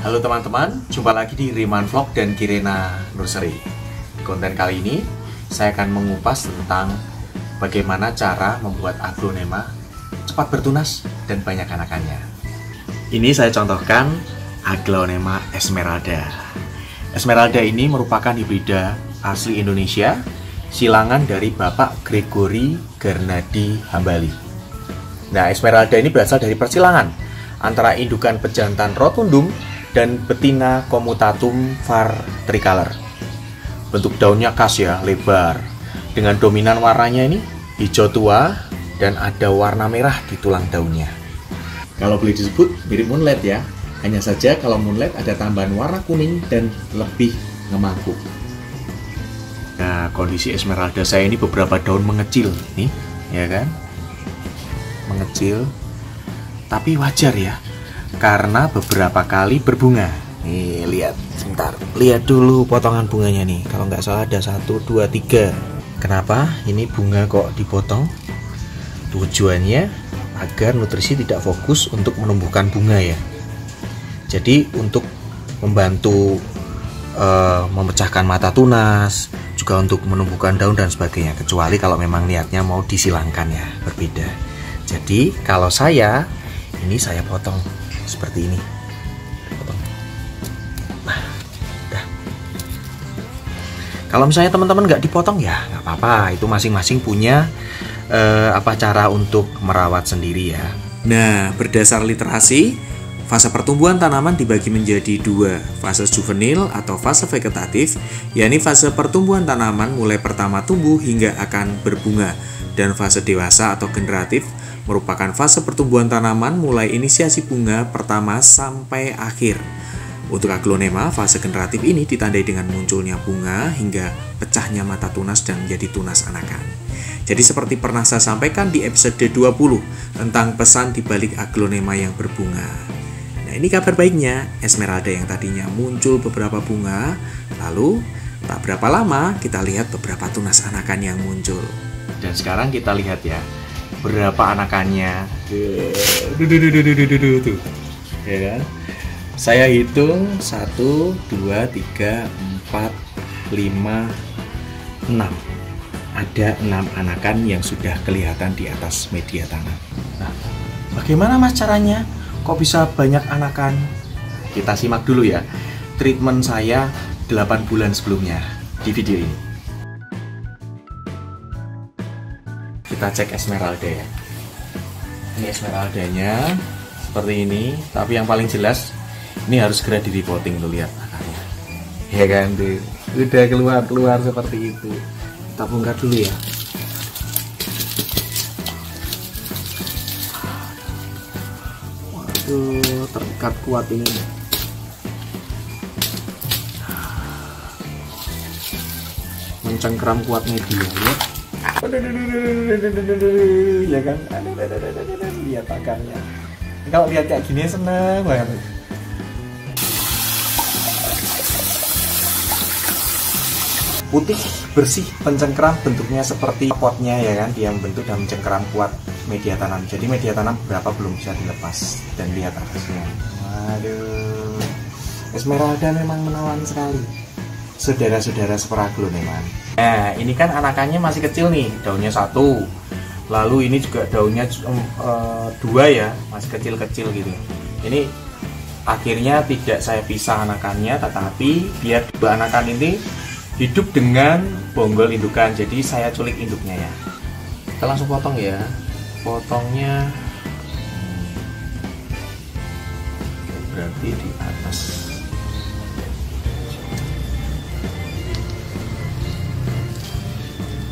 Halo teman-teman, jumpa lagi di Riman Vlog dan Kirena Nursery. Di konten kali ini, saya akan mengupas tentang bagaimana cara membuat aglonema cepat bertunas dan banyak anakannya. Ini saya contohkan aglonema esmeralda. Esmeralda ini merupakan hibrida asli Indonesia, silangan dari Bapak Gregory Garnadi Hambali. Nah, esmeralda ini berasal dari persilangan antara indukan pejantan rotundum dan betina Comutatum var tricolor. Bentuk daunnya khas ya, lebar, dengan dominan warnanya ini hijau tua dan ada warna merah di tulang daunnya. Kalau boleh disebut mirip moonlight ya, hanya saja kalau moonlight ada tambahan warna kuning dan lebih ngemangkuk. Nah, kondisi esmeralda saya ini beberapa daun mengecil nih, ya kan? Mengecil, tapi wajar ya, karena beberapa kali berbunga. Nih, lihat, sebentar. Lihat dulu potongan bunganya nih. Kalau nggak salah ada 1, 2, 3. Kenapa ini bunga kok dipotong? Tujuannya agar nutrisi tidak fokus untuk menumbuhkan bunga ya. Jadi untuk membantu memecahkan mata tunas, juga untuk menumbuhkan daun dan sebagainya. Kecuali kalau memang niatnya mau disilangkan ya, berbeda. Jadi kalau saya potong seperti ini. Potong. Nah, udah. Kalau misalnya teman-teman nggak dipotong ya nggak apa-apa, itu masing-masing punya cara untuk merawat sendiri ya. Nah, berdasar literasi, fase pertumbuhan tanaman dibagi menjadi 2, fase juvenil atau fase vegetatif, yakni fase pertumbuhan tanaman mulai pertama tumbuh hingga akan berbunga, dan fase dewasa atau generatif merupakan fase pertumbuhan tanaman mulai inisiasi bunga pertama sampai akhir. Untuk aglonema, fase generatif ini ditandai dengan munculnya bunga hingga pecahnya mata tunas dan menjadi tunas anakan. Jadi seperti pernah saya sampaikan di episode 20 tentang pesan di balik aglonema yang berbunga. Nah, ini kabar baiknya, esmeralda yang tadinya muncul beberapa bunga, lalu tak berapa lama kita lihat beberapa tunas anakan yang muncul. Dan sekarang kita lihat ya, berapa anakannya. Tuh. Ya kan? Saya hitung 1, 2, 3, 4, 5, 6. Ada 6 anakan yang sudah kelihatan di atas media tanam. Nah, bagaimana mas caranya? Kok bisa banyak anakan? Kita simak dulu ya treatment saya 8 bulan sebelumnya di video ini. Kita cek esmeralda ya. Ini esmeraldanya seperti ini, tapi yang paling jelas ini harus segera di repotting tuh, lihat akarnya. Ya kan tuh, udah keluar seperti itu. Kita bongkar dulu ya. Waduh, terikat kuat ini. Mencengkeram kuat media, lihat. Ya kan, lihat akarnya. Kalau lihat kayak gini seneng banget. Putih, bersih, mencengkeram, bentuknya seperti potnya ya kan, dia membentuk dan mencengkeram kuat media tanam. Jadi media tanam berapa belum bisa dilepas. Dan lihat atasnya. Waduh, esmeralda memang menawan sekali. Saudara-saudara seperagloneman. Nah, ini kan anakannya masih kecil nih, daunnya 1. Lalu ini juga daunnya 2 ya, masih kecil-kecil gitu. Ini akhirnya tidak saya pisah anakannya, tetapi biar 2 anakan ini hidup dengan bonggol indukan. Jadi saya culik induknya ya. Kita langsung potong ya. Potongnya berarti di atas.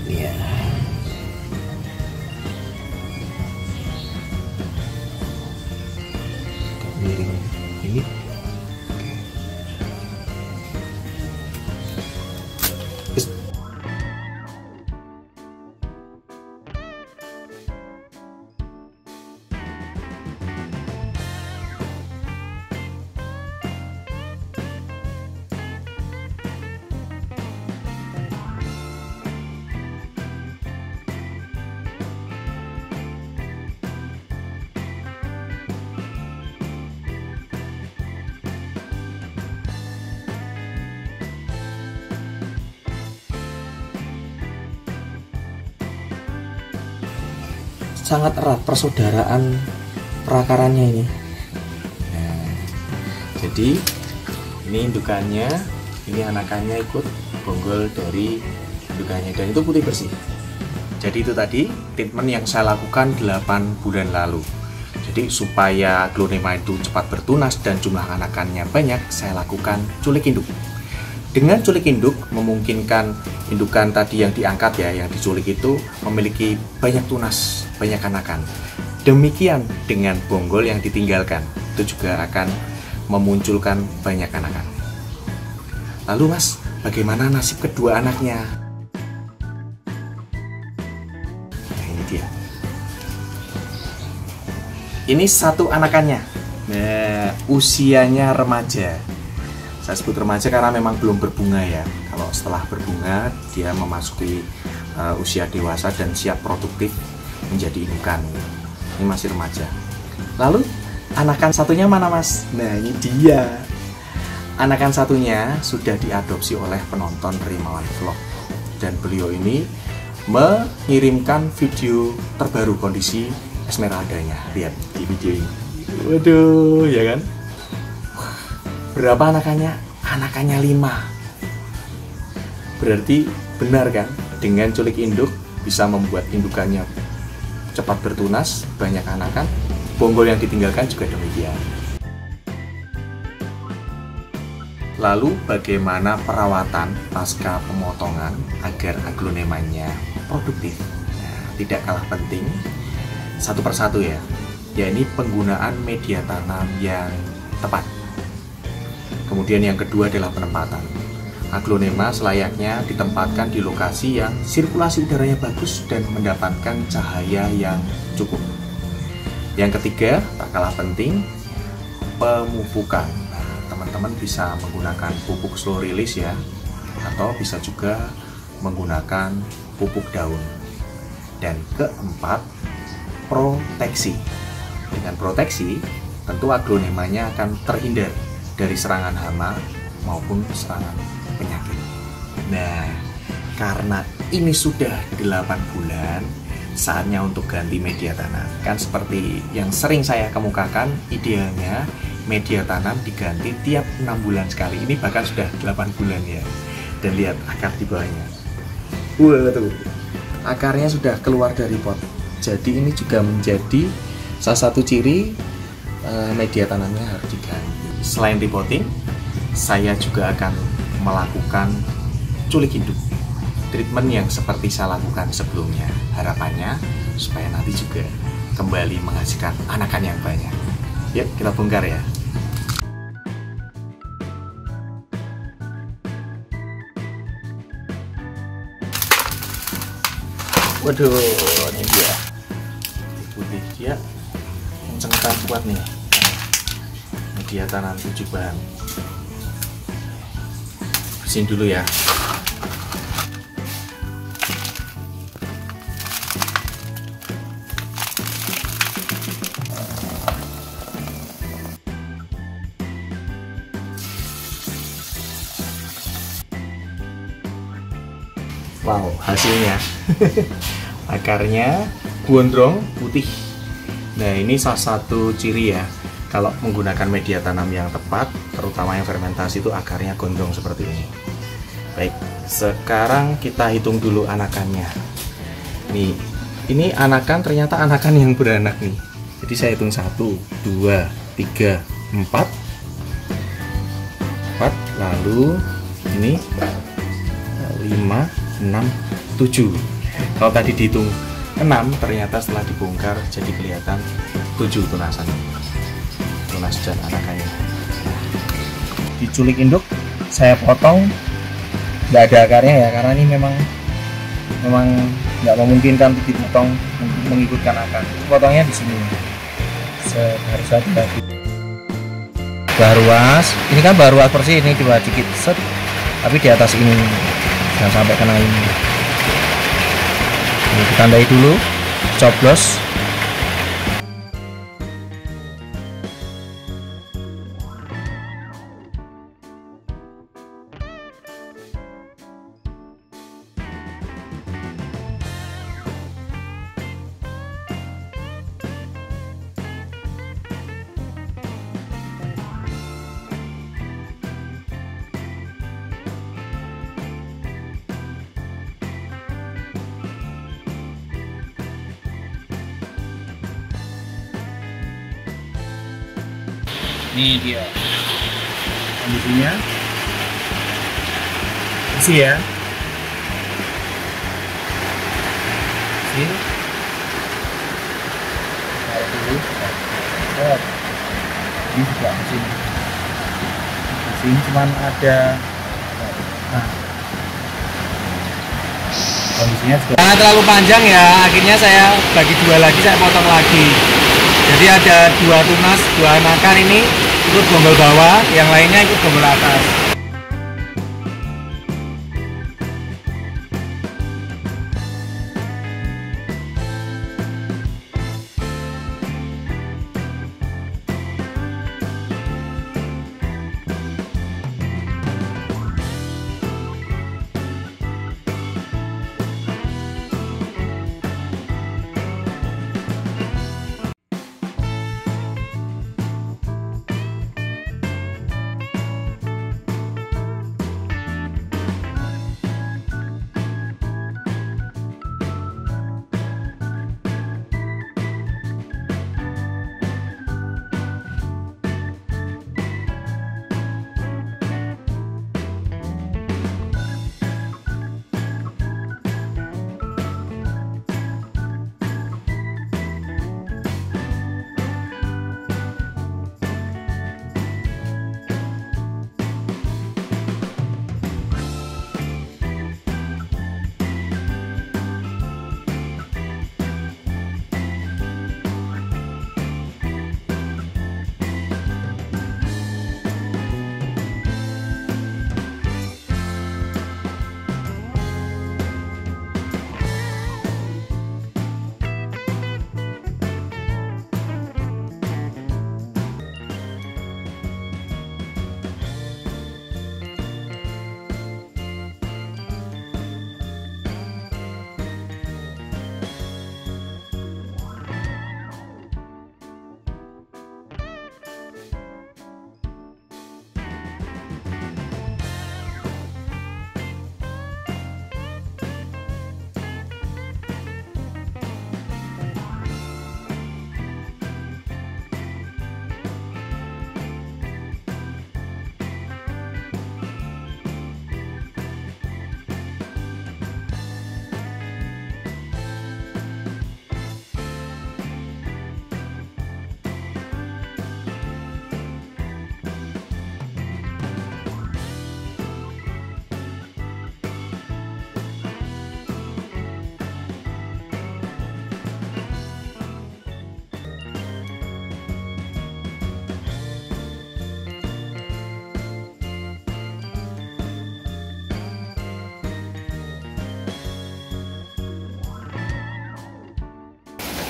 Ya. Miring ini. sangat erat persaudaraan perakarannya ini. Nah, jadi ini indukannya, ini anakannya ikut bonggol dari indukannya, dan itu putih bersih. Jadi itu tadi treatment yang saya lakukan 8 bulan lalu. Jadi supaya aglonema itu cepat bertunas dan jumlah anakannya banyak, saya lakukan culik induk. Dengan culik induk memungkinkan indukan tadi yang diangkat ya, yang diculik itu memiliki banyak tunas, banyak anakan. Demikian dengan bonggol yang ditinggalkan, itu juga akan memunculkan banyak anakan. Lalu Mas, bagaimana nasib kedua anaknya? Dia. Ini satu anakannya. Nah, usianya remaja. Saya sebut remaja karena memang belum berbunga ya. Kalau setelah berbunga, dia memasuki usia dewasa dan siap produktif menjadi indukan. Ini masih remaja. Lalu anakan satunya mana Mas? Nah, ini dia. Anakan satunya sudah diadopsi oleh penonton Rimawan Vlog, dan beliau ini mengirimkan video terbaru kondisi Esmeraldanya. Lihat di video ini. Waduh, ya kan? Berapa anakannya? Anakannya 5. Berarti benar kan? Dengan culik induk bisa membuat indukannya cepat bertunas, banyak anakan. Bonggol yang ditinggalkan juga demikian. Lalu bagaimana perawatan pasca pemotongan agar aglonemanya produktif? Nah, tidak kalah penting, satu persatu ya, yakni penggunaan media tanam yang tepat. Kemudian yang kedua adalah penempatan. Aglonema selayaknya ditempatkan di lokasi yang sirkulasi udaranya bagus dan mendapatkan cahaya yang cukup. Yang ketiga, tak kalah penting, pemupukan. Teman-teman bisa menggunakan pupuk slow release ya, atau bisa juga menggunakan pupuk daun. Dan keempat, proteksi. Dengan proteksi, tentu aglonemanya akan terhindar dari serangan hama maupun serangan penyakit. Nah, karena ini sudah 8 bulan, saatnya untuk ganti media tanam. Kan seperti yang sering saya kemukakan, idealnya media tanam diganti tiap 6 bulan sekali. Ini bahkan sudah 8 bulan ya. Dan lihat akar di bawahnya. Wah, tuh. Akarnya sudah keluar dari pot. Jadi ini juga menjadi salah satu ciri media tanamnya harus diganti. Selain repotting, saya juga akan melakukan culik induk. Treatment yang seperti saya lakukan sebelumnya. Harapannya supaya nanti juga kembali menghasilkan anakan yang banyak. Yuk, kita bongkar ya. Waduh, ini dia. Putih dia kenceng kuat nih. Media tanam 7 bahan. Bersihin dulu ya. Wow, hasilnya akarnya gondrong putih. Nah, ini salah satu ciri ya, kalau menggunakan media tanam yang tepat, terutama yang fermentasi, itu akarnya gondrong seperti ini. Baik, sekarang kita hitung dulu anakannya. Nih, ini anakan, ternyata anakan yang beranak nih. Jadi saya hitung 1, 2, 3, 4, lalu ini 5, 6, 7. Kalau tadi dihitung 6, ternyata setelah dibongkar jadi kelihatan 7 tunasan. Tunas dan anakannya. Diculik induk, saya potong, nggak ada akarnya ya, karena ini memang nggak memungkinkan untuk dipotong mengikutkan akar. Potongnya di sini. Harus hati-hati. Baruas, ini kan baruas persis, ini coba dikit set, tapi di atas ini. Jangan sampai kena ini. Ini ditandai dulu, coblos. Ini dia kondisinya. Isi ya. Isi. Taruh dulu. Ini juga mesin. Mesin cuman ada. Nah. Kondisinya juga. Karena terlalu panjang ya, akhirnya saya bagi dua lagi, saya potong lagi. Jadi ada dua tunas, dua anakan ini ikut bonggol bawah, yang lainnya ikut bonggol atas.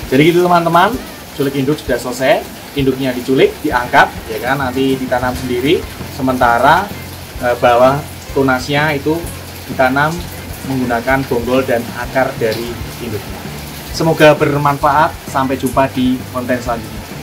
Jadi gitu teman-teman, culik induk sudah selesai, induknya diculik, diangkat, ya kan, nanti ditanam sendiri. Sementara bawah tunasnya itu ditanam menggunakan bonggol dan akar dari induknya. Semoga bermanfaat, sampai jumpa di konten selanjutnya.